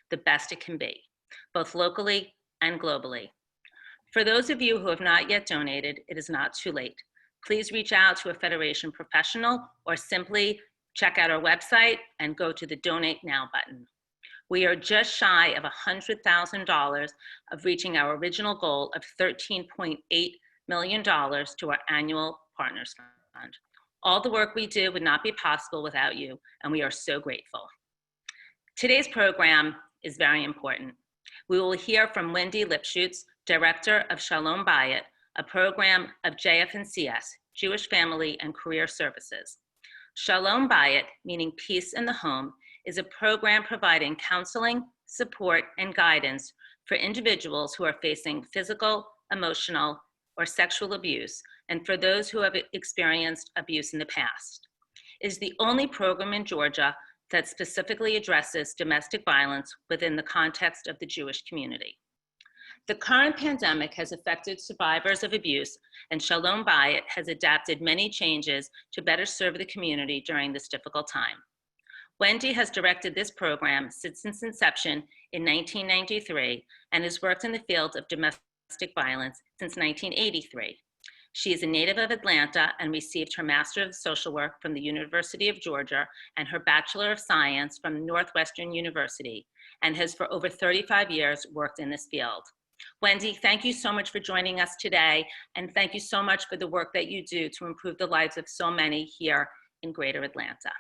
the best it can be, both locally and globally. For those of you who have not yet donated, it is not too late. Please reach out to a Federation professional or simply check out our website and go to the Donate Now button. We are just shy of $100,000 of reaching our original goal of $13.8 million to our annual Partners Fund. All the work we do would not be possible without you, and we are so grateful. Today's program is very important. We will hear from Wendy Lipshutz, Director of Shalom Bayit, a program of JF&CS, Jewish Family and Career Services. Shalom Bayit, meaning peace in the home, is a program providing counseling, support, and guidance for individuals who are facing physical, emotional, or sexual abuse, and for those who have experienced abuse in the past. It is the only program in Georgia that specifically addresses domestic violence within the context of the Jewish community. The current pandemic has affected survivors of abuse, and Shalom Bayit has adapted many changes to better serve the community during this difficult time. Wendy has directed this program since its inception in 1993 and has worked in the field of domestic violence since 1983. She is a native of Atlanta and received her Master of Social Work from the University of Georgia and her Bachelor of Science from Northwestern University, and has for over 35 years worked in this field. Wendy, thank you so much for joining us today, and thank you so much for the work that you do to improve the lives of so many here in Greater Atlanta.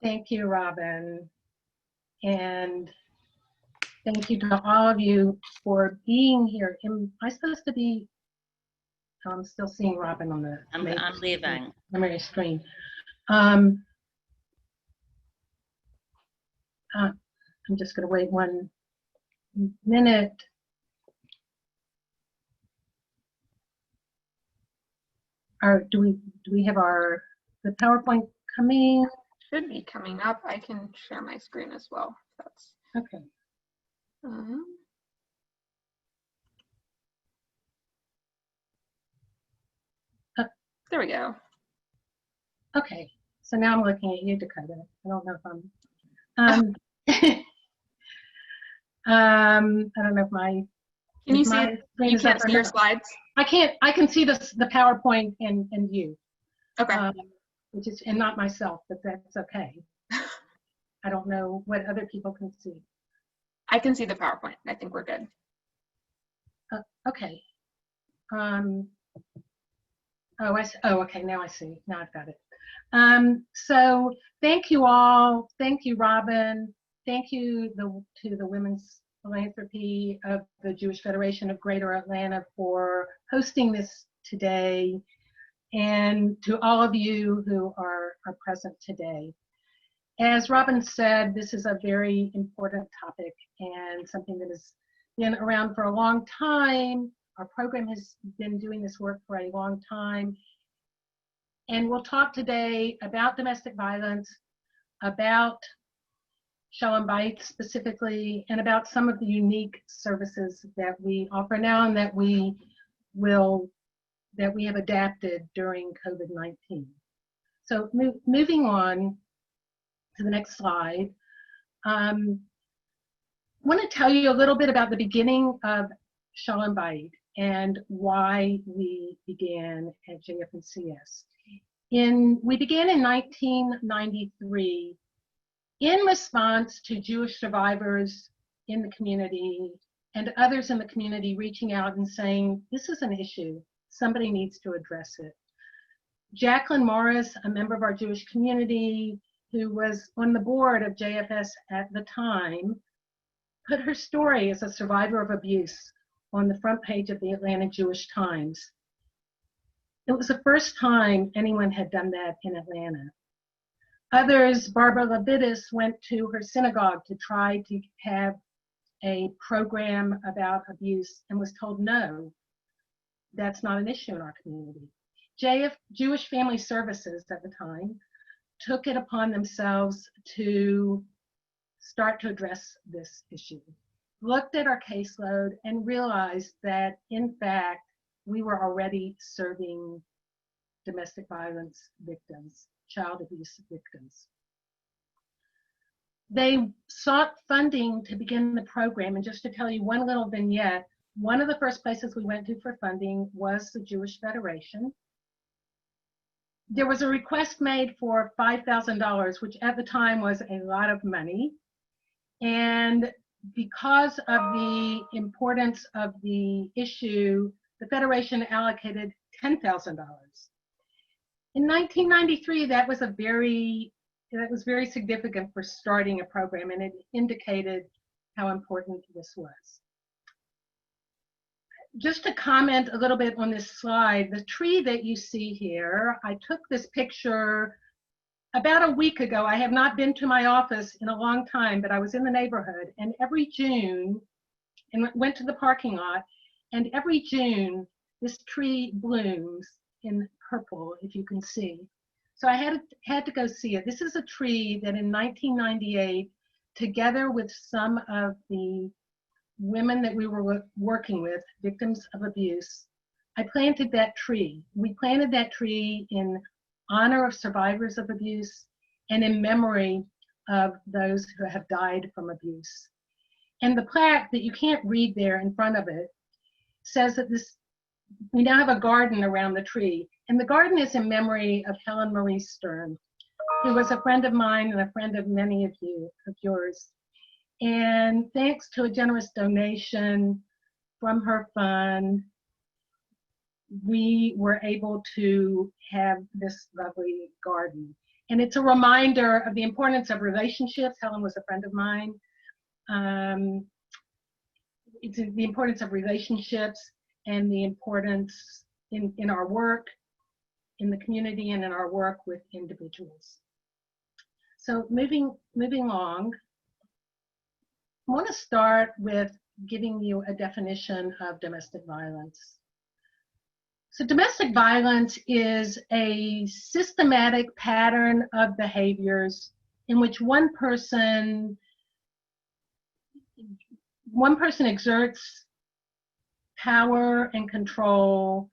Thank you, Robin. And thank you to all of you for being here. Am I supposed to be, I'm still seeing Robin on the I'm leaving. memory screen. I'm just gonna wait 1 minute. Do we have the PowerPoint coming? Should be coming up. I can share my screen as well. That's okay. There we go. Okay, so now I'm looking at you, Dakota. I don't know if I'm. I don't know if my. Can you see? You can't see your slides. I can't. I can see the PowerPoint and you. Okay. Which is, and not myself, but that's okay. I don't know what other people can see. I can see the PowerPoint. I think we're good. Okay. Oh, okay, now I see. Now I've got it. So thank you all. Thank you, Robin. Thank you to the Women's Philanthropy of the Jewish Federation of Greater Atlanta for hosting this today, and to all of you who are present today. As Robin said, this is a very important topic and something that has been around for a long time. Our program has been doing this work for a long time. And we'll talk today about domestic violence, about Shalom Bayit specifically, and about some of the unique services that we offer now and that we have adapted during COVID-19. So moving on to the next slide. I want to tell you a little bit about the beginning of Shalom Bayit and why we began at JF&CS. We began in 1993 in response to Jewish survivors in the community and others in the community reaching out and saying, this is an issue, somebody needs to address it. Jacqueline Morris, a member of our Jewish community who was on the board of JFS at the time, put her story as a survivor of abuse on the front page of the Atlanta Jewish Times. It was the first time anyone had done that in Atlanta. Others, Barbara Levitas, went to her synagogue to try to have a program about abuse and was told, no, that's not an issue in our community. Jewish Family Services at the time took it upon themselves to start to address this issue, looked at our caseload and realized that, in fact, we were already serving domestic violence victims, child abuse victims. They sought funding to begin the program. And just to tell you one little vignette, one of the first places we went to for funding was the Jewish Federation. There was a request made for $5,000, which at the time was a lot of money. And because of the importance of the issue, the Federation allocated $10,000. In 1993, that was very significant for starting a program, and it indicated how important this was. Just to comment a little bit on this slide, the tree that you see here, I took this picture about a week ago. I have not been to my office in a long time, but I was in the neighborhood, and every June, and went to the parking lot, and every June, this tree blooms in purple, if you can see. So I had to go see it. This is a tree that in 1998, together with some of the women that we were working with, victims of abuse, I planted that tree. We planted that tree in honor of survivors of abuse and in memory of those who have died from abuse. And the plaque that you can't read there in front of it says that we now have a garden around the tree. And the garden is in memory of Helen Marie Stern, who was a friend of mine and a friend of many of yours. And thanks to a generous donation from her fund, we were able to have this lovely garden. And it's a reminder of the importance of relationships. Helen was a friend of mine. It's the importance of relationships and the importance in our work, in the community, and in our work with individuals. So moving along, I want to start with giving you a definition of domestic violence. So domestic violence is a systematic pattern of behaviors in which one person exerts power and control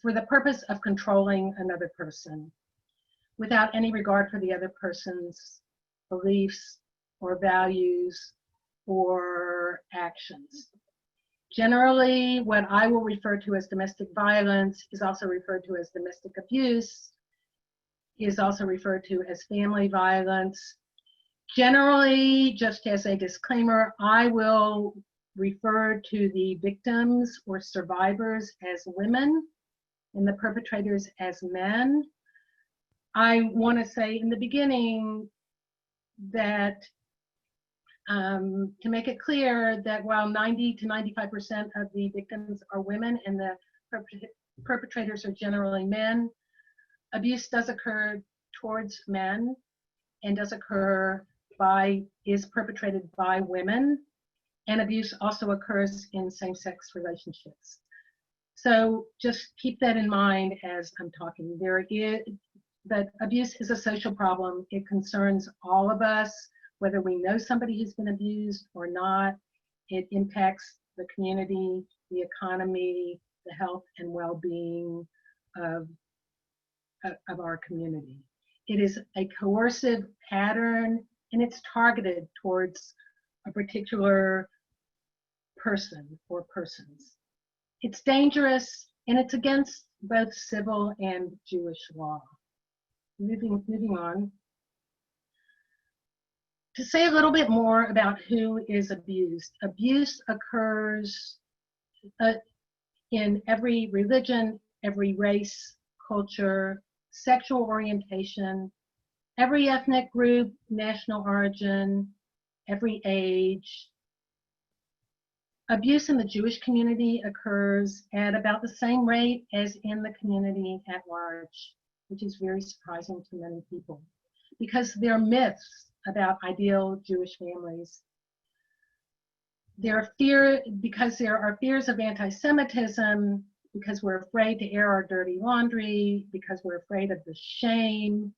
for the purpose of controlling another person without any regard for the other person's beliefs or values or actions. Generally, what I will refer to as domestic violence is also referred to as domestic abuse, is also referred to as family violence. Generally, just as a disclaimer, I will refer to the victims or survivors as women and the perpetrators as men. I want to say in the beginning that to make it clear that while 90 to 95% of the victims are women and the perpetrators are generally men, abuse does occur towards men and is perpetrated by women, and abuse also occurs in same-sex relationships. So just keep that in mind as I'm talking. That abuse is a social problem. It concerns all of us, whether we know somebody who's been abused or not. It impacts the community, the economy, the health and well-being of our community. It is a coercive pattern, and it's targeted towards a particular person or persons. It's dangerous, and it's against both civil and Jewish law. Moving on. To say a little bit more about who is abused. Abuse occurs in every religion, every race, culture, sexual orientation, every ethnic group, national origin, every age. Abuse in the Jewish community occurs at about the same rate as in the community at large, which is very surprising to many people, because there are myths about ideal Jewish families. Because there are fears of anti-Semitism, because we're afraid to air our dirty laundry, because we're afraid of the shame.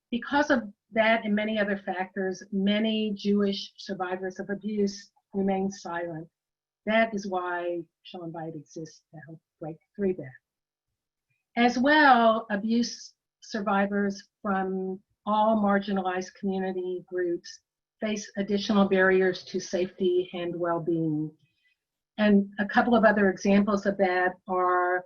Because of that and many other factors, many Jewish survivors of abuse remain silent. That is why Shalom Bayit exists, to help break through that. As well, abuse survivors from all marginalized community groups face additional barriers to safety and well-being. And a couple of other examples of that are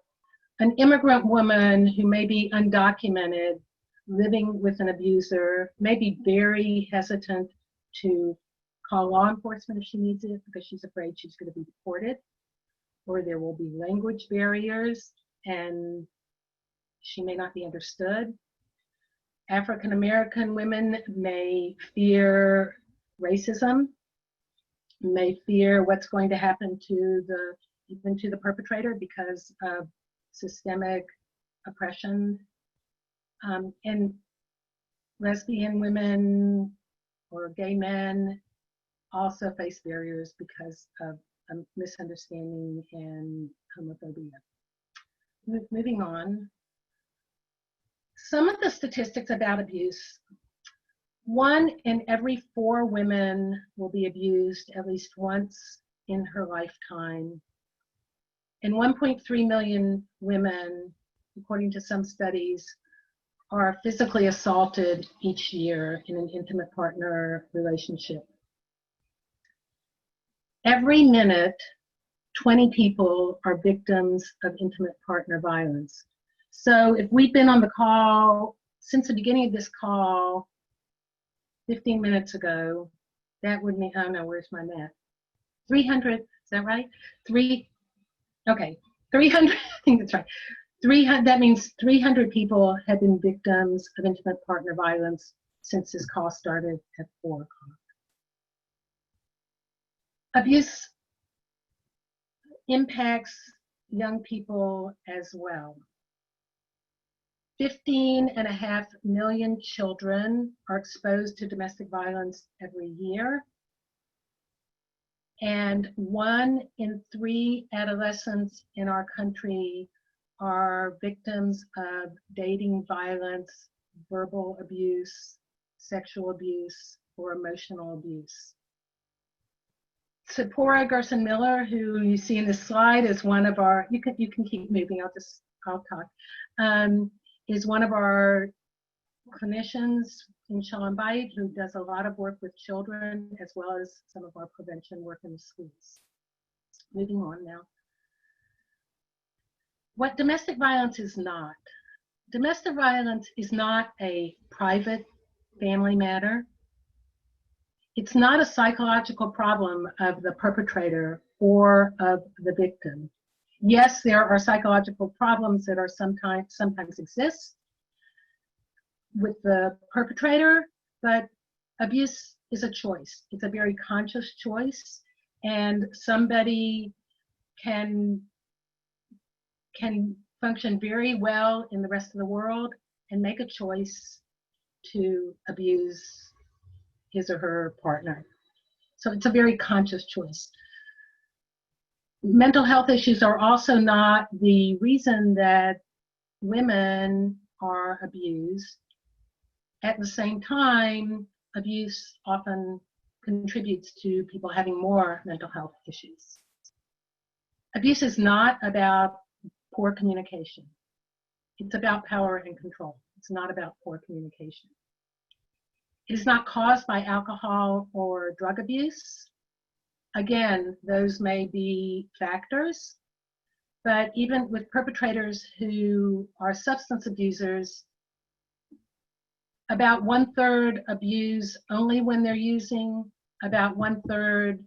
an immigrant woman who may be undocumented, living with an abuser, may be very hesitant to call law enforcement if she needs it because she's afraid she's going to be deported, or there will be language barriers and she may not be understood. African American women may fear racism, may fear what's going to happen to even to the perpetrator because of systemic oppression. And lesbian women or gay men also face barriers because of misunderstanding and homophobia. Moving on. Some of the statistics about abuse: 1 in every 4 women will be abused at least once in her lifetime. And 1.3 million women, according to some studies, are physically assaulted each year in an intimate partner relationship. Every minute, 20 people are victims of intimate partner violence. So if we've been on the call since the beginning of this call 15 minutes ago, that would mean, oh no, where's my math? 300, is that right? 300, I think that's right. 300, that means 300 people have been victims of intimate partner violence since this call started at 4 o'clock. Abuse impacts young people as well. 15.5 million children are exposed to domestic violence every year. And 1 in 3 adolescents in our country are victims of dating violence, verbal abuse, sexual abuse, or emotional abuse. Sephora Gerson-Miller, who you see in this slide, is one of our, you can keep moving, I'll talk, is one of our clinicians in Shalom Bayit who does a lot of work with children as well as some of our prevention work in the schools. Moving on now. What domestic violence is not. Domestic violence is not a private family matter. It's not a psychological problem of the perpetrator or of the victim. Yes, there are psychological problems that are sometimes exist with the perpetrator, but abuse is a choice. It's a very conscious choice, and somebody can function very well in the rest of the world and make a choice to abuse his or her partner. So it's a very conscious choice. Mental health issues are also not the reason that women are abused. At the same time, abuse often contributes to people having more mental health issues. Abuse is not about poor communication. It's about power and control. It's not about poor communication. It is not caused by alcohol or drug abuse. Again, those may be factors, but even with perpetrators who are substance abusers, about 1/3 abuse only when they're using, about 1/3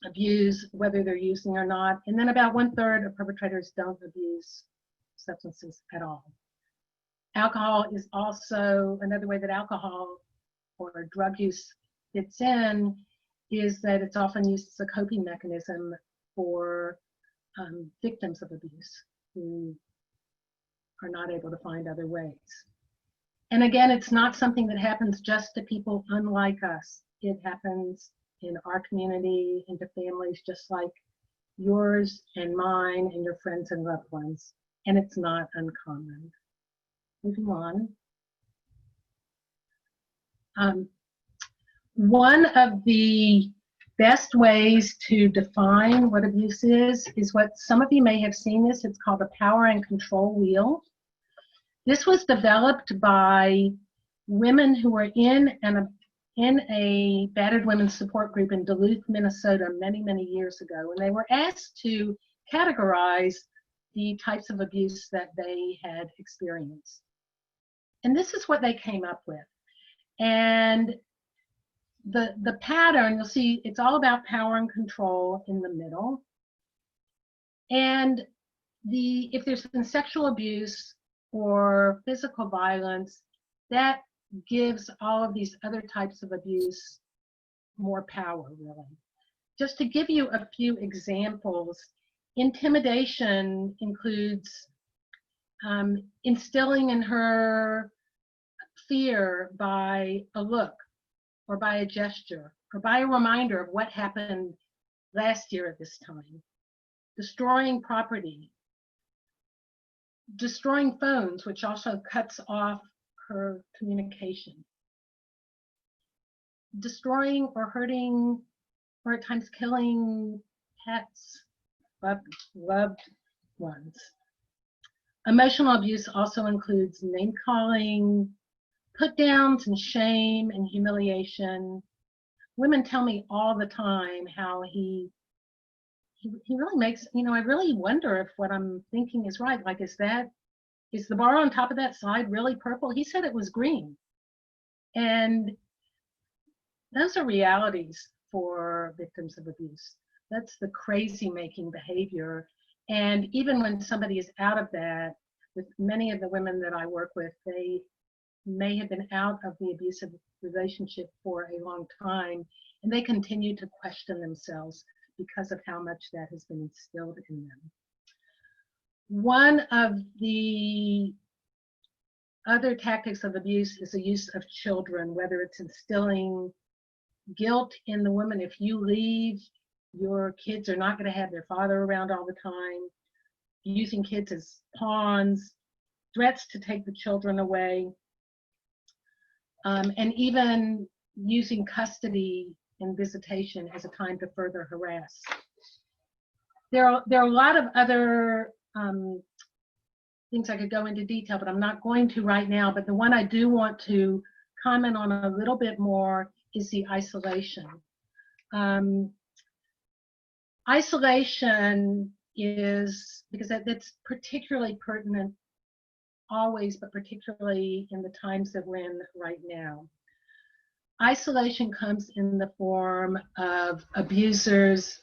abuse whether they're using or not, and then about 1/3 of perpetrators don't abuse substances at all. Alcohol is also another way that alcohol or drug use fits in, is that it's often used as a coping mechanism for victims of abuse who are not able to find other ways. And again, it's not something that happens just to people unlike us. It happens in our community, into families just like yours and mine and your friends and loved ones, and it's not uncommon. Moving on. One of the best ways to define what abuse is what some of you may have seen this. It's called the power and control wheel. This was developed by women who were in a battered women's support group in Duluth, Minnesota, many, many years ago, and they were asked to categorize the types of abuse that they had experienced. And this is what they came up with. And the pattern, you'll see, it's all about power and control in the middle. And if there's been sexual abuse or physical violence, that gives all of these other types of abuse more power, really. Just to give you a few examples, intimidation includes instilling in her fear by a look or by a gesture or by a reminder of what happened last year at this time. Destroying property, destroying phones, which also cuts off her communication, destroying or hurting or at times killing pets, loved ones. Emotional abuse also includes name calling, put downs and shame and humiliation. Women tell me all the time how he really makes, I really wonder if what I'm thinking is right. Like, is the bar on top of that slide really purple? He said it was green. And those are realities for victims of abuse. That's the crazy making behavior. And even when somebody is out of that, with many of the women that I work with, they may have been out of the abusive relationship for a long time, and they continue to question themselves because of how much that has been instilled in them. One of the other tactics of abuse is the use of children, whether it's instilling guilt in the woman. If you leave, your kids are not going to have their father around all the time, using kids as pawns, threats to take the children away, and even using custody and visitation as a time to further harass. There are a lot of other things I could go into detail, but I'm not going to right now. But the one I do want to comment on a little bit more is the isolation. Isolation is, because that's particularly pertinent always, but particularly in the times that we're in right now. Isolation comes in the form of abusers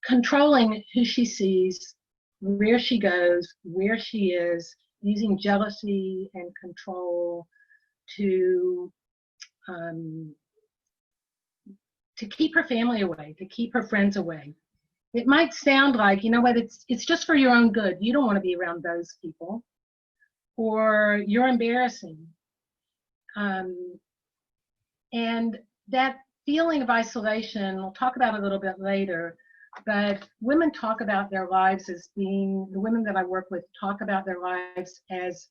controlling who she sees, where she goes, where she is, using jealousy and control to keep her family away, to keep her friends away. It might sound like, you know what, it's just for your own good. You don't want to be around those people, or you're embarrassing. And that feeling of isolation, we'll talk about a little bit later, but women talk about their lives as being, the women that I work with talk about their lives as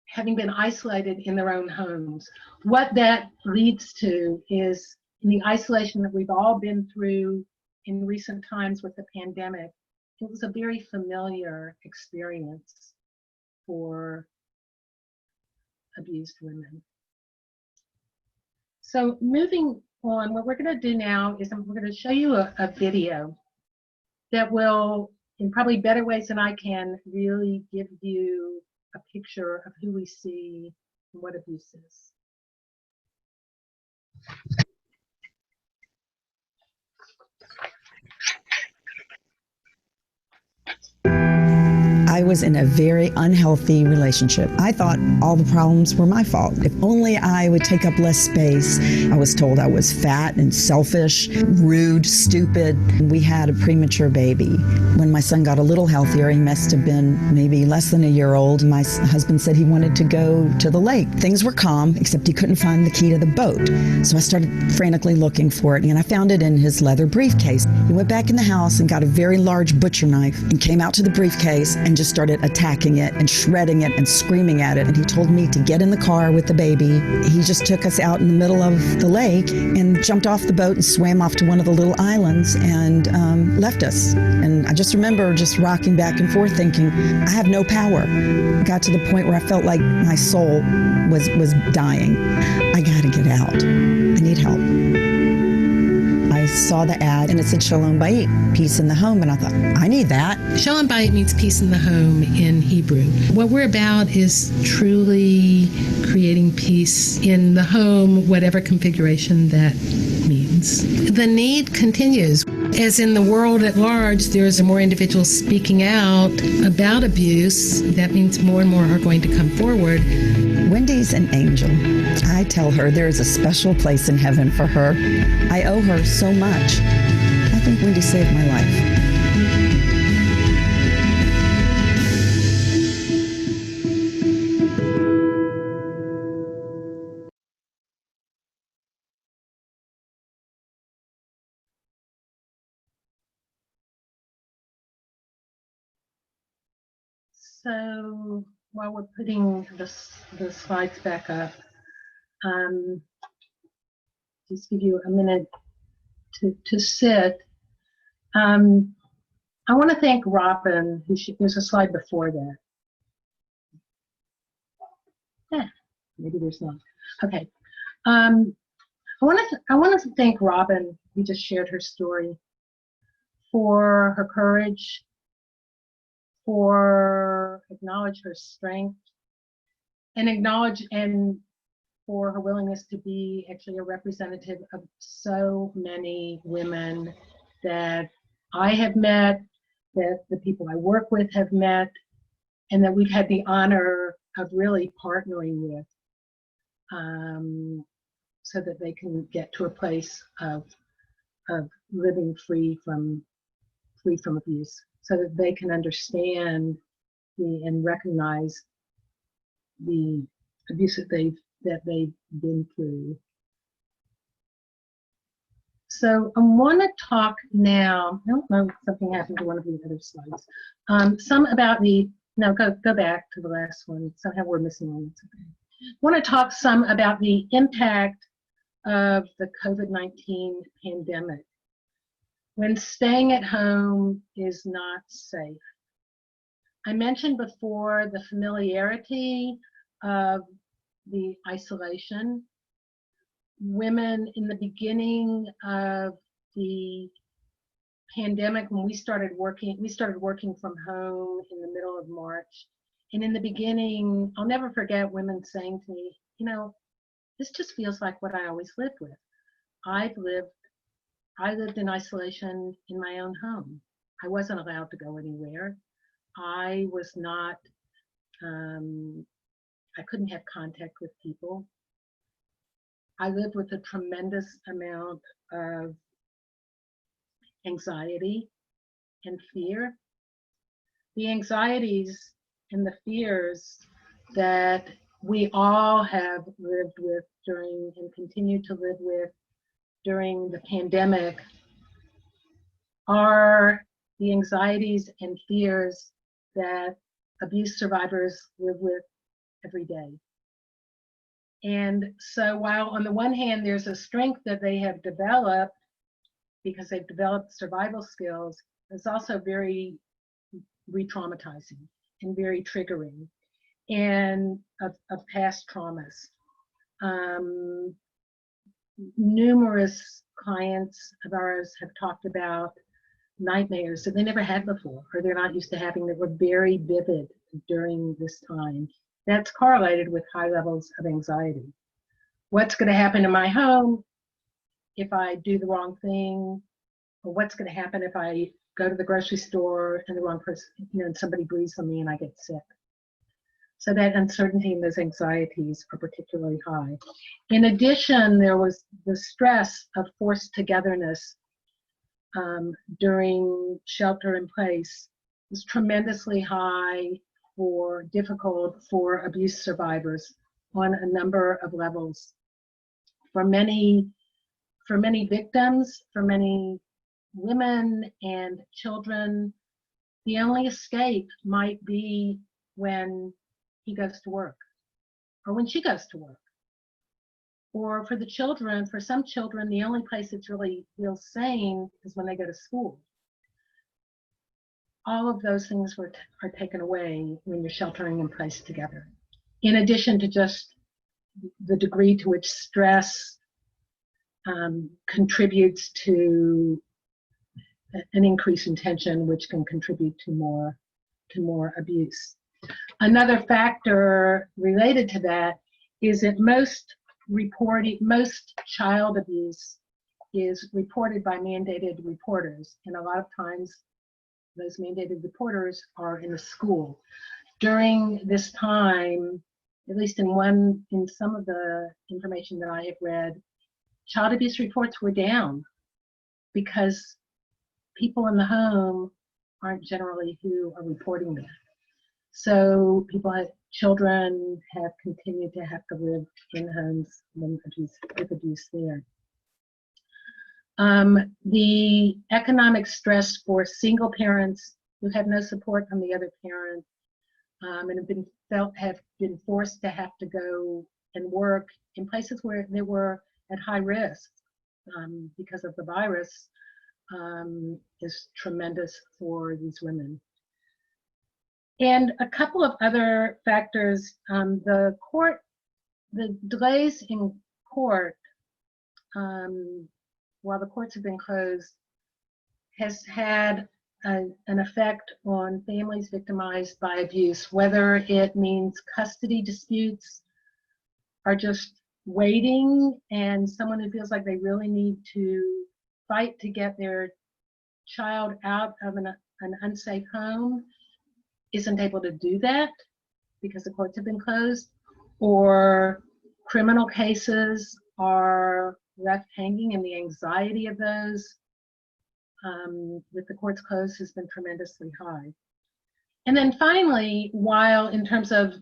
having been isolated in their own homes. What that leads to is, in the isolation that we've all been through in recent times with the pandemic, it was a very familiar experience for abused women. So moving on, what we're going to do now is we're going to show you a video that will, in probably better ways than I can, really give you a picture of who we see and what abuse is. I was in a very unhealthy relationship. I thought all the problems were my fault. If only I would take up less space. I was told I was fat and selfish, rude, stupid. We had a premature baby. When my son got a little healthier, he must have been maybe less than a year old, my husband said he wanted to go to the lake. Things were calm, except he couldn't find the key to the boat. So I started frantically looking for it, and I found it in his leather briefcase. He went back in the house and got a very large butcher knife and came out to the briefcase and just started started attacking it and shredding it and screaming at it. And he told me to get in the car with the baby. He just took us out in the middle of the lake and jumped off the boat and swam off to one of the little islands and left us. And I just remember just rocking back and forth thinking, I have no power. I got to the point where I felt like my soul was dying. I gotta get out. I need help. I saw the ad and it said Shalom Bayit, peace in the home, and I thought, I need that. Shalom Bayit means peace in the home in Hebrew. What we're about is truly creating peace in the home, whatever configuration that means. The need continues. As in the world at large, there's more individuals speaking out about abuse. That means more and more are going to come forward. Wendy's an angel. I tell her there is a special place in heaven for her. I owe her so much. I think Wendy saved my life. So while we're putting the slides back up, just give you a minute to sit. I want to thank Robin, there's a slide before that. Yeah, maybe there's not. Okay. I want to thank Robin, who just shared her story, for her courage, for acknowledge her strength, and for her willingness to be actually a representative of so many women that I have met, that the people I work with have met, and that we've had the honor of really partnering with, so that they can get to a place of living free from abuse, so that they can understand and recognize the abuse that they've been through. So I want to talk now. I don't know, something happened to one of the other slides. Some about go back to the last one. Somehow we're missing one. It's okay. I want to talk some about the impact of the COVID-19 pandemic when staying at home is not safe. I mentioned before the familiarity of the isolation. Women in the beginning of the pandemic, when we started working from home in the middle of March. And in the beginning, I'll never forget women saying to me, this just feels like what I always lived with. I lived in isolation in my own home. I wasn't allowed to go anywhere. I was not, I couldn't have contact with people. I lived with a tremendous amount of anxiety and fear. The anxieties and the fears that we all have lived with during and continue to live with during the pandemic are the anxieties and fears that abuse survivors live with every day. And so while on the one hand, there's a strength that they have developed because they've developed survival skills, it's also very re-traumatizing and very triggering and of past traumas. Numerous clients of ours have talked about nightmares that they never had before, or they're not used to having, that were very vivid during this time. That's correlated with high levels of anxiety. What's going to happen in my home if I do the wrong thing? Or what's going to happen if I go to the grocery store and the wrong person, and somebody breathes on me and I get sick? So that uncertainty and those anxieties are particularly high. In addition, there was the stress of forced togetherness during shelter in place. It was tremendously high, difficult for abuse survivors on a number of levels. For many victims, for many women and children, the only escape might be when he goes to work or when she goes to work. Or for the children, for some children, the only place it's really feels sane is when they go to school. All of those things are taken away when you're sheltering in place together. In addition to just the degree to which stress contributes to an increase in tension, which can contribute to more abuse. Another factor related to that is that most child abuse is reported by mandated reporters, and a lot of times those mandated reporters are in the school. During this time, at least in some of the information that I have read, child abuse reports were down because people in the home aren't generally who are reporting that. So children have continued to have to live in homes with abuse there. The economic stress for single parents who have no support from the other parent and have been forced to have to go and work in places where they were at high risk because of the virus is tremendous for these women. And a couple of other factors, the delays in court, while the courts have been closed, has had an effect on families victimized by abuse, whether it means custody disputes are just waiting and someone who feels like they really need to fight to get their child out of an unsafe home isn't able to do that because the courts have been closed, or criminal cases are left hanging, and the anxiety of those with the courts closed has been tremendously high. And then finally, while in terms of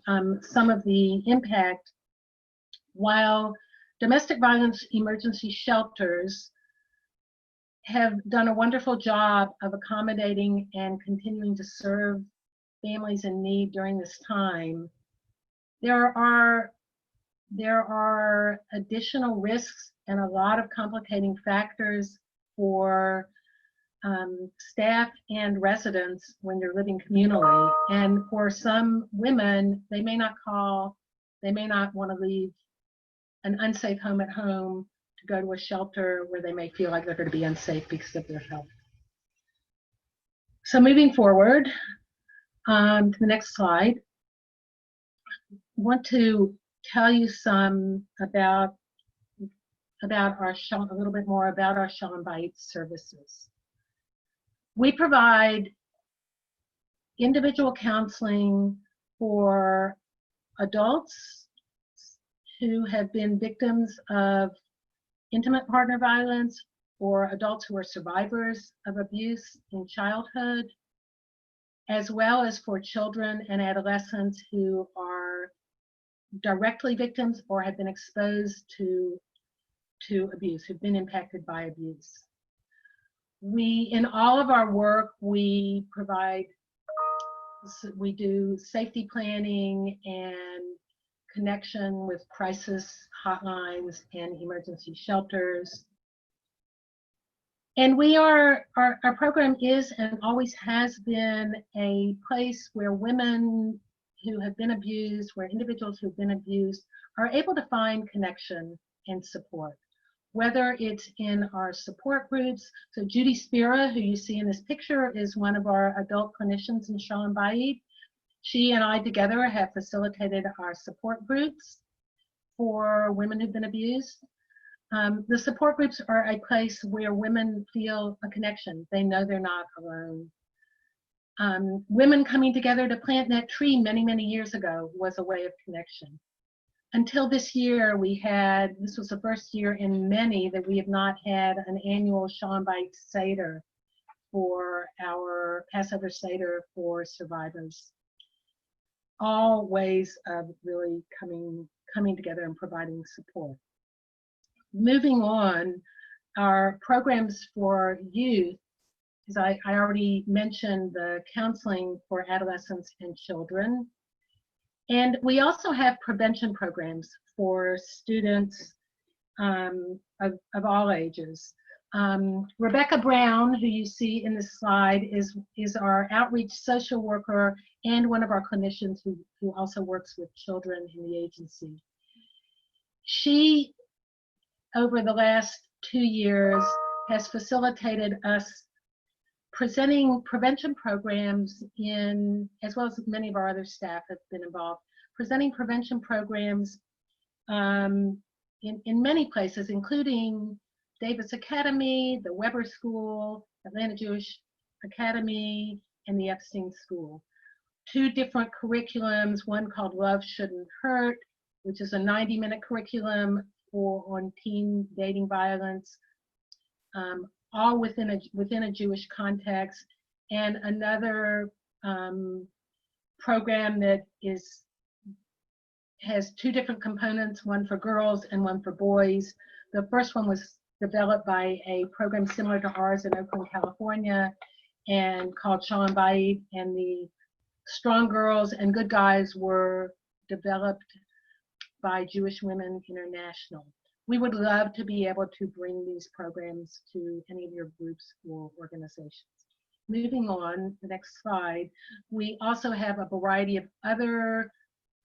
some of the impact, while domestic violence emergency shelters have done a wonderful job of accommodating and continuing to serve families in need during this time, there are additional risks and a lot of complicating factors for staff and residents when they're living communally. And for some women, they may not want to leave an unsafe home at home to go to a shelter where they may feel like they're going to be unsafe because of their health. So moving forward to the next slide, I want to tell you a little bit more about our Shalom Bayit services. We provide individual counseling for adults who have been victims of intimate partner violence or adults who are survivors of abuse in childhood, as well as for children and adolescents who are directly victims or have been exposed to abuse, who've been impacted by abuse. In all of our work, we do safety planning and connection with crisis hotlines and emergency shelters. And our program is and always has been a place where women who have been abused, where individuals who've been abused are able to find connection and support, whether it's in our support groups. So Judy Spira, who you see in this picture, is one of our adult clinicians in Shalom Bayit. She and I together have facilitated our support groups for women who've been abused. The support groups are a place where women feel a connection. They know they're not alone. Women coming together to plant that tree many, many years ago was a way of connection. Until this year, this was the first year in many that we have not had an annual Shalom Bayit Seder for our Passover Seder for survivors. All ways of really coming together and providing support. Moving on, our programs for youth as I already mentioned, the counseling for adolescents and children. And we also have prevention programs for students of all ages. Rebecca Brown, who you see in this slide, is our outreach social worker and one of our clinicians who also works with children in the agency. She, over the last 2 years, has facilitated us presenting prevention programs as well as many of our other staff have been involved, presenting prevention programs in many places, including Davis Academy, the Weber School, Atlanta Jewish Academy, and the Epstein School. 2 different curriculums, one called Love Shouldn't Hurt, which is a 90-minute curriculum on teen dating violence, all within a Jewish context, and another program that has 2 different components, one for girls and one for boys. The first one was developed by a program similar to ours in Oakland, California, and called Shalom Bayit, and the Strong Girls and Good Guys were developed by Jewish Women International. We would love to be able to bring these programs to any of your groups or organizations. Moving on, the next slide, we also have a variety of other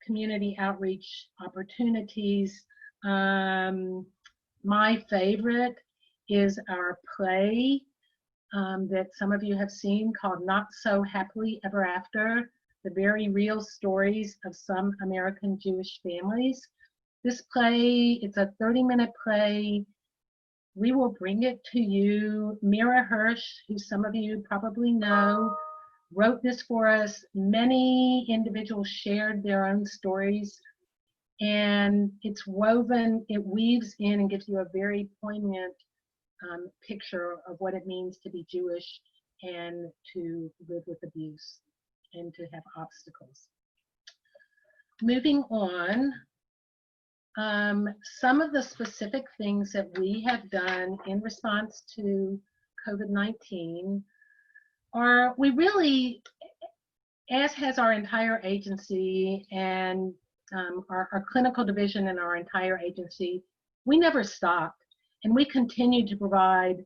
community outreach opportunities. My favorite is our play that some of you have seen called Not So Happily Ever After, the very real stories of some American Jewish families. This play, it's a 30-minute play. We will bring it to you. Mira Hirsch, who some of you probably know, wrote this for us. Many individuals shared their own stories, and it's woven, it weaves in and gives you a very poignant picture of what it means to be Jewish and to live with abuse and to have obstacles. Moving on, some of the specific things that we have done in response to COVID-19 are, we really, as has our entire agency and our clinical division and our entire agency, we never stopped, and we continue to provide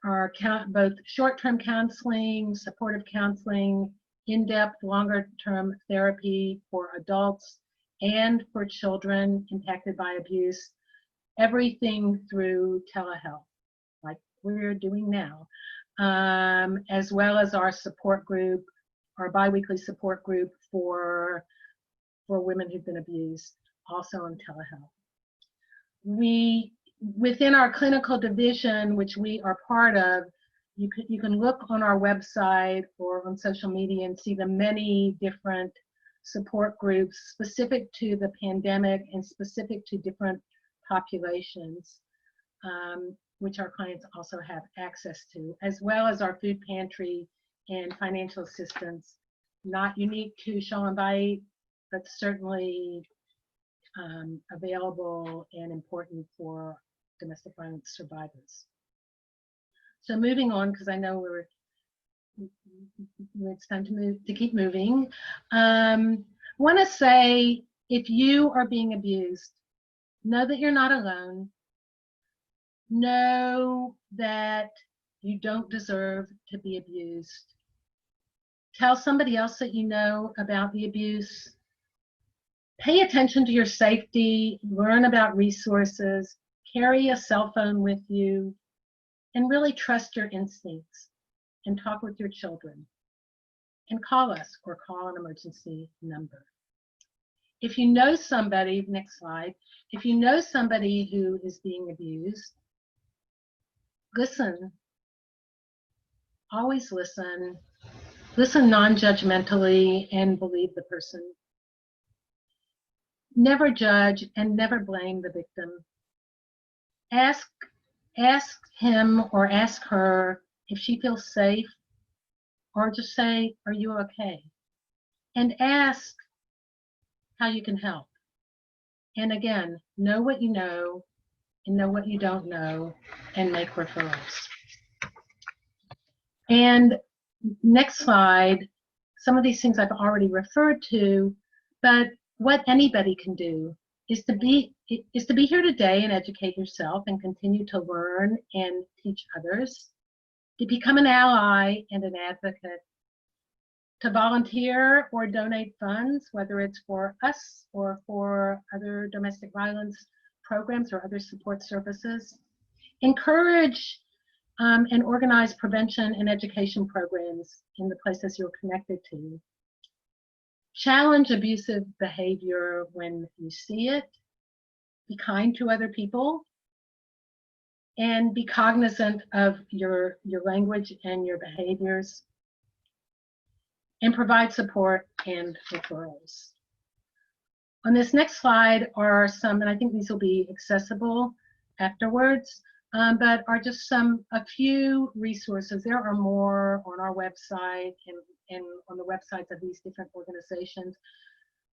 our both short-term counseling, supportive counseling, in-depth, longer-term therapy for adults and for children impacted by abuse, everything through telehealth, like we're doing now, as well as our support group, our biweekly support group for women who've been abused, also on telehealth. We, within our clinical division, which we are part of, you can look on our website or on social media and see the many different support groups specific to the pandemic and specific to different populations, which our clients also have access to, as well as our food pantry and financial assistance, not unique to Shalom Bayit, but certainly available and important for domestic violence survivors. So moving on, because I know it's time to keep moving. Want to say, if you are being abused, know that you're not alone. Know that you don't deserve to be abused. Tell somebody else that you know about the abuse. Pay attention to your safety, learn about resources, carry a cell phone with you, and really trust your instincts and talk with your children. And call us or call an emergency number. If you know somebody, next slide, if you know somebody who is being abused, listen. Always listen. Listen non-judgmentally and believe the person. Never judge and never blame the victim. Ask him or ask her if she feels safe, or just say, are you okay? And ask how you can help. And again, know what you know and know what you don't know and make referrals. And next slide, some of these things I've already referred to, but what anybody can do is to be here today and educate yourself and continue to learn and teach others, to become an ally and an advocate, to volunteer or donate funds, whether it's for us or for other domestic violence programs or other support services. Encourage and organize prevention and education programs in the places you're connected to. Challenge abusive behavior when you see it. Be kind to other people. And be cognizant of your language and your behaviors. And provide support and referrals. On this next slide are some, and I think these will be accessible afterwards, but are just a few resources. There are more on our website and on the websites of these different organizations.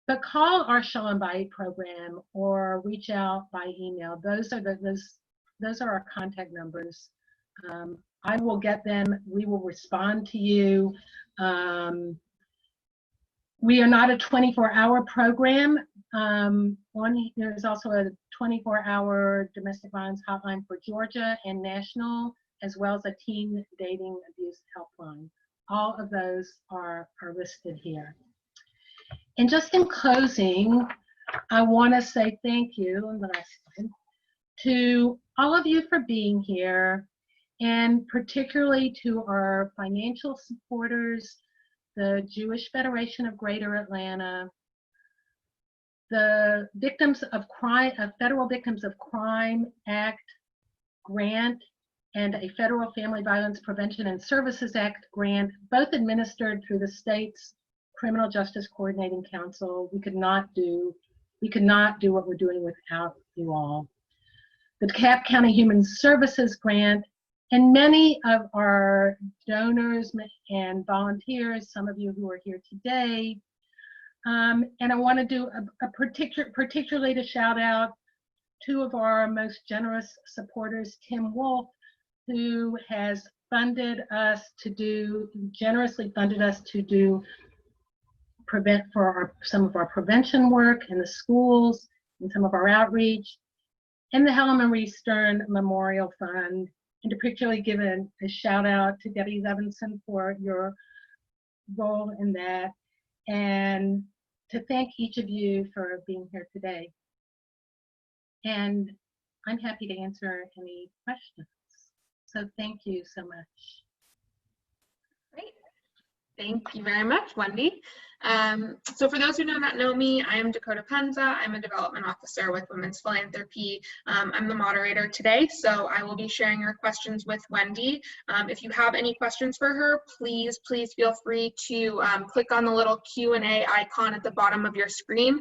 But call our Shalom Bayit program or reach out by email. Those are our contact numbers. I will get them. We will respond to you. We are not a 24-hour program. There's also a 24-hour domestic violence hotline for Georgia and national, as well as a teen dating abuse helpline. All of those are listed here. And just in closing, I want to say thank you on the last slide, to all of you for being here, and particularly to our financial supporters, the Jewish Federation of Greater Atlanta, the Victims of Crime, Federal Victims of Crime Act grant, and a Federal Family Violence Prevention and Services Act grant, both administered through the state's Criminal Justice Coordinating Council. We could not do what we're doing without you all. The DeKalb County Human Services grant, and many of our donors and volunteers, some of you who are here today. And I want to do particularly to shout out two of our most generous supporters, Tim Wolf, who has generously funded us to do some of our prevention work in the schools and some of our outreach, and the Helen Marie Stern Memorial Fund, and to particularly give a shout out to Debbie Levinson for your role in that, and to thank each of you for being here today. And I'm happy to answer any questions. So thank you so much. Great. Thank you very much, Wendy. So for those who do not know me, I am Dakota Penza. I'm a development officer with Women's Philanthropy. I'm the moderator today, so I will be sharing your questions with Wendy. If you have any questions for her, please feel free to click on the little Q&A icon at the bottom of your screen.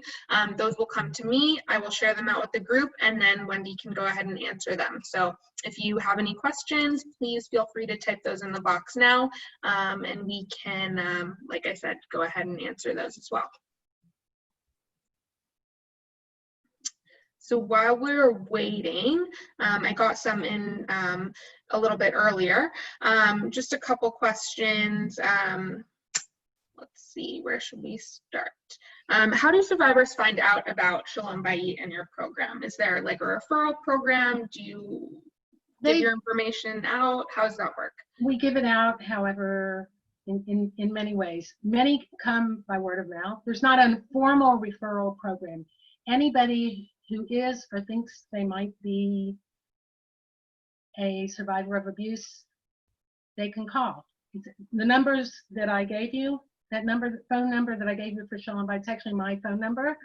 Those will come to me. I will share them out with the group, and then Wendy can go ahead and answer them. So if you have any questions, please feel free to type those in the box now, and we can, like I said, go ahead and answer those as well. So while we're waiting, I got some in a little bit earlier. Just a couple questions. Let's see, where should we start? How do survivors find out about Shalom Bayit and your program? Is there like a referral program? Do you give your information out? How does that work? We give it out, however, in many ways. Many come by word of mouth. There's not a formal referral program. Anybody who is or thinks they might be a survivor of abuse, they can call. The numbers that I gave you, phone number that I gave you for Shalom Bayit, it's actually my phone number,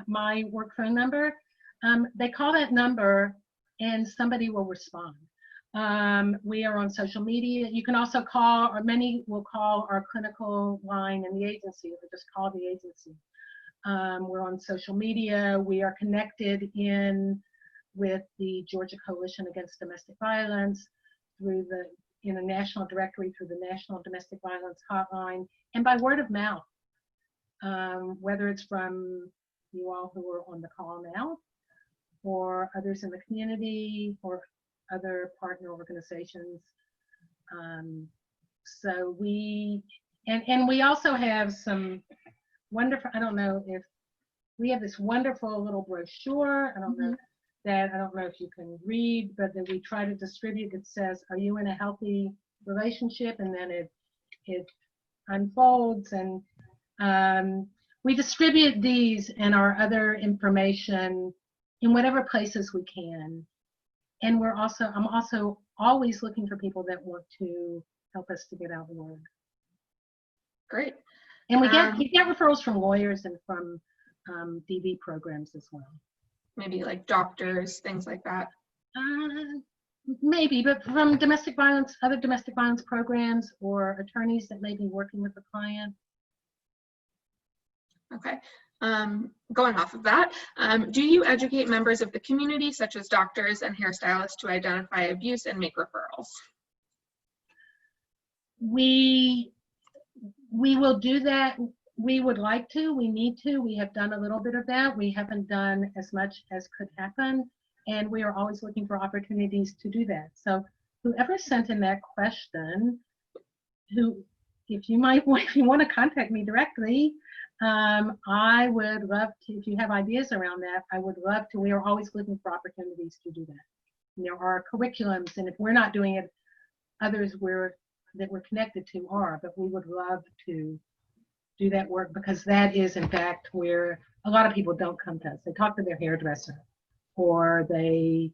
my work phone number. They call that number and somebody will respond. We are on social media. You can also call, or many will call our clinical line in the agency, or just call the agency. We're on social media. We are connected with the Georgia Coalition Against Domestic Violence through the national directory, through the National Domestic Violence Hotline, and by word of mouth, whether it's from you all who are on the call now, or others in the community, or other partner organizations. So we also have some wonderful, I don't know if we have this wonderful little brochure. I don't know if you can read, but that we try to distribute. It says, "Are you in a healthy relationship?" And then it unfolds, and we distribute these and our other information in whatever places we can. And I'm also always looking for people that want to help us to get out the word. Great. And we get referrals from lawyers and from DV programs as well. Maybe like doctors, things like that. Maybe, but from domestic violence, other domestic violence programs, or attorneys that may be working with the client. Okay. Going off of that, do you educate members of the community, such as doctors and hairstylists, to identify abuse and make referrals? We will do that. We would like to. We need to. We have done a little bit of that. We haven't done as much as could happen, and we are always looking for opportunities to do that. So whoever sent in that question, if you want to contact me directly, I would love to. If you have ideas around that, I would love to. We are always looking for opportunities to do that. There are curriculums, and if we're not doing it, others that we're connected to are. But we would love to do that work, because that is, in fact, where a lot of people don't come to us. They talk to their hairdresser, or they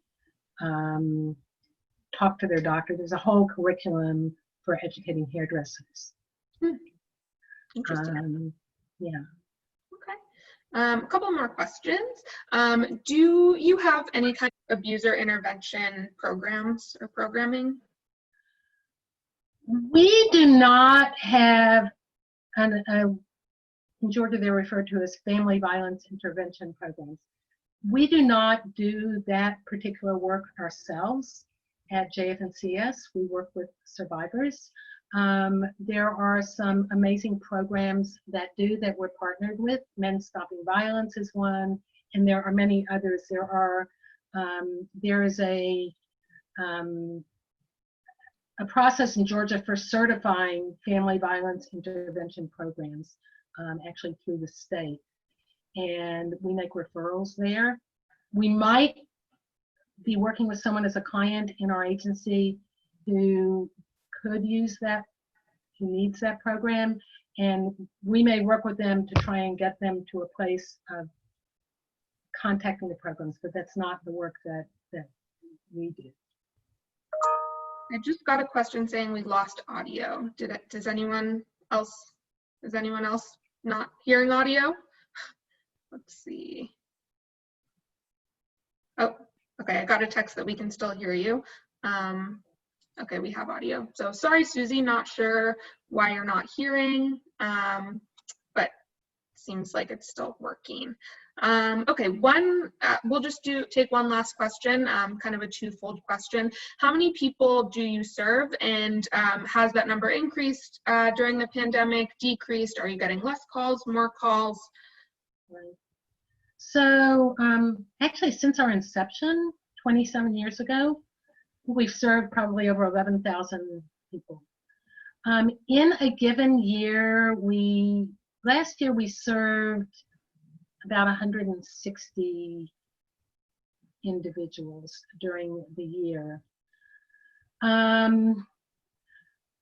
talk to their doctor. There's a whole curriculum for educating hairdressers. Interesting. Yeah. Okay. A couple more questions. Do you have any kind of abuser intervention programs or programming? We do not have, in Georgia they're referred to as family violence intervention programs. We do not do that particular work ourselves at JF&CS. We work with survivors. There are some amazing programs that we're partnered with. Men Stopping Violence is one, and there are many others. There is a process in Georgia for certifying family violence intervention programs, actually through the state, and we make referrals there. We might be working with someone as a client in our agency who could use that, who needs that program, and we may work with them to try and get them to a place of contacting the programs, but that's not the work that we do. I just got a question saying we lost audio. Is anyone else not hearing audio? Let's see. Oh, okay, I got a text that we can still hear you. Okay, we have audio. So sorry, Susie, not sure why you're not hearing, but seems like it's still working. Okay, we'll just take one last question, kind of a twofold question. How many people do you serve, and has that number increased during the pandemic, decreased? Are you getting less calls, more calls? Right. So actually, since our inception 27 years ago, we've served probably over 11,000 people. In a given year, last year we served about 160 individuals during the year. I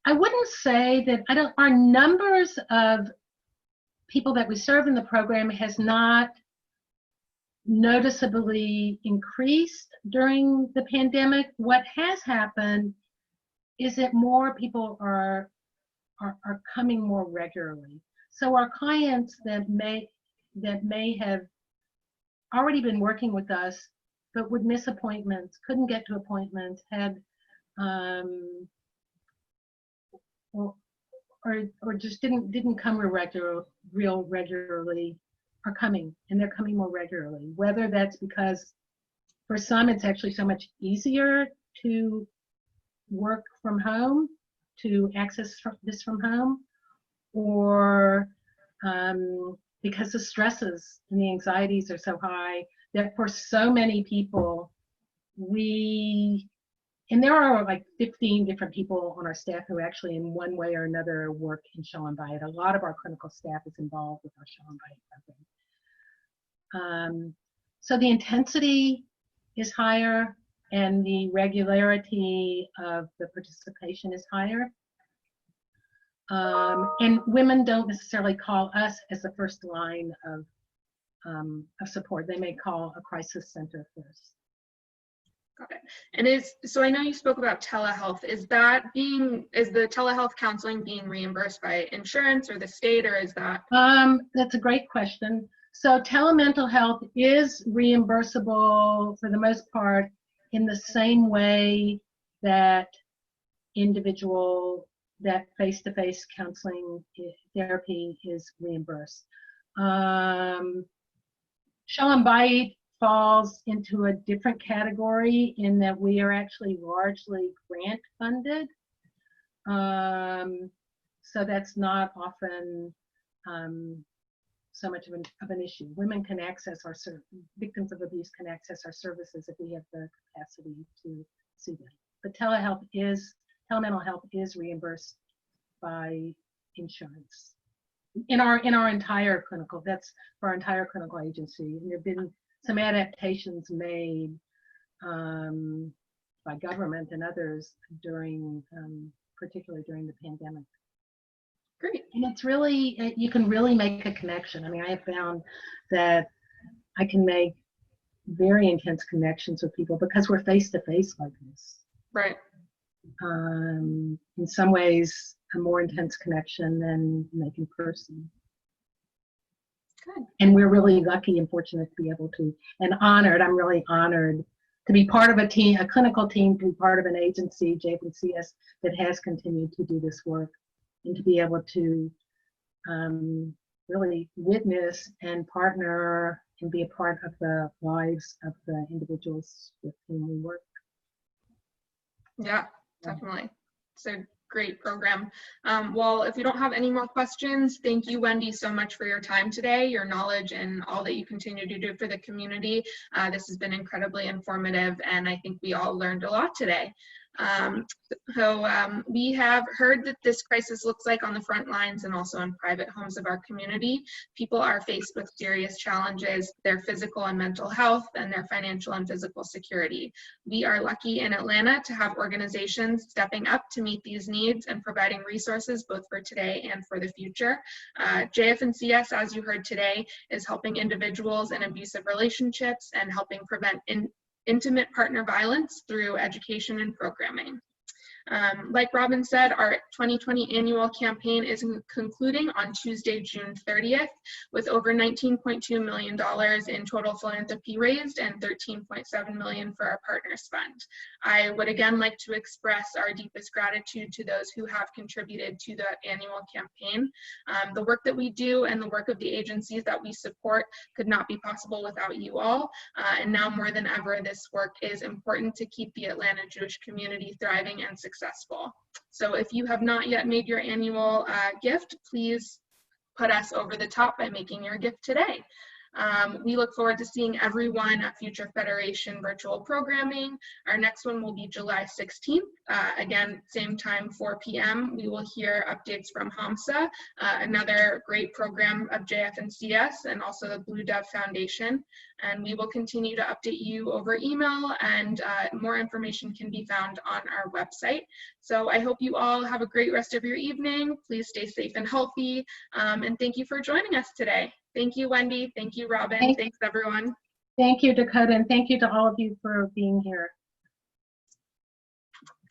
wouldn't say that our numbers of people that we serve in the program has not noticeably increased during the pandemic. What has happened is that more people are coming more regularly. So our clients that may have already been working with us but would miss appointments, couldn't get to appointments, had or just didn't come real regularly, are coming, and they're coming more regularly. Whether that's because for some it's actually so much easier to work from home, to access this from home, or because the stresses and the anxieties are so high that for so many people we And there are like 15 different people on our staff who actually in one way or another work in Shalom Bayit. A lot of our clinical staff is involved with our Shalom Bayit program. So the intensity is higher and the regularity of the participation is higher. And women don't necessarily call us as the first line of support. They may call a crisis center first. Got it. And so I know you spoke about telehealth. Is the telehealth counseling being reimbursed by insurance or the state, or is that? That's a great question. So telemental health is reimbursable for the most part in the same way that face-to-face counseling therapy is reimbursed. Shalom Bayit falls into a different category in that we are actually largely grant funded. So that's not often so much of an issue. Women can access victims of abuse can access our services if we have the capacity to see them. But telemental health is reimbursed by insurance. In our entire clinical, that's for our entire clinical agency. And there have been some adaptations made by government and others particularly during the pandemic. Great. And it's really, you can really make a connection. I mean, I have found that I can make very intense connections with people because we're face to face like this. Right. In some ways, a more intense connection than make in person. Good. And we're really lucky and fortunate to be able to, and honored, I'm really honored to be part of a team, a clinical team, to be part of an agency, JF&CS, that has continued to do this work, and to be able to really witness and partner and be a part of the lives of the individuals with whom we work. Yeah, definitely. It's a great program. Well, if you don't have any more questions, thank you, Wendy, so much for your time today, your knowledge, and all that you continue to do for the community. This has been incredibly informative, and I think we all learned a lot today. We have heard that this crisis looks like on the front lines and also in private homes of our community. People are faced with serious challenges, their physical and mental health, and their financial and physical security. We are lucky in Atlanta to have organizations stepping up to meet these needs and providing resources both for today and for the future. JF&CS, as you heard today, is helping individuals in abusive relationships and helping prevent intimate partner violence through education and programming. Like Robin said, our 2020 annual campaign is concluding on Tuesday, June 30th, with over $19.2 million in total philanthropy raised and $13.7 million for our Partners Fund. I would again like to express our deepest gratitude to those who have contributed to the annual campaign. The work that we do and the work of the agencies that we support could not be possible without you all. And now more than ever, this work is important to keep the Atlanta Jewish community thriving and successful. So if you have not yet made your annual gift, please put us over the top by making your gift today. We look forward to seeing everyone at future Federation virtual programming. Our next one will be July 16th. Again, same time, 4 p.m. We will hear updates from HAMSA, another great program of JF&CS, and also the Blue Dove Foundation. And we will continue to update you over email, and more information can be found on our website. So I hope you all have a great rest of your evening. Please stay safe and healthy. And thank you for joining us today. Thank you, Wendy. Thank you, Robin. Thanks, everyone. Thank you, Dakota, and thank you to all of you for being here.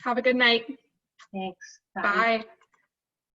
Have a good night. Thanks. Bye.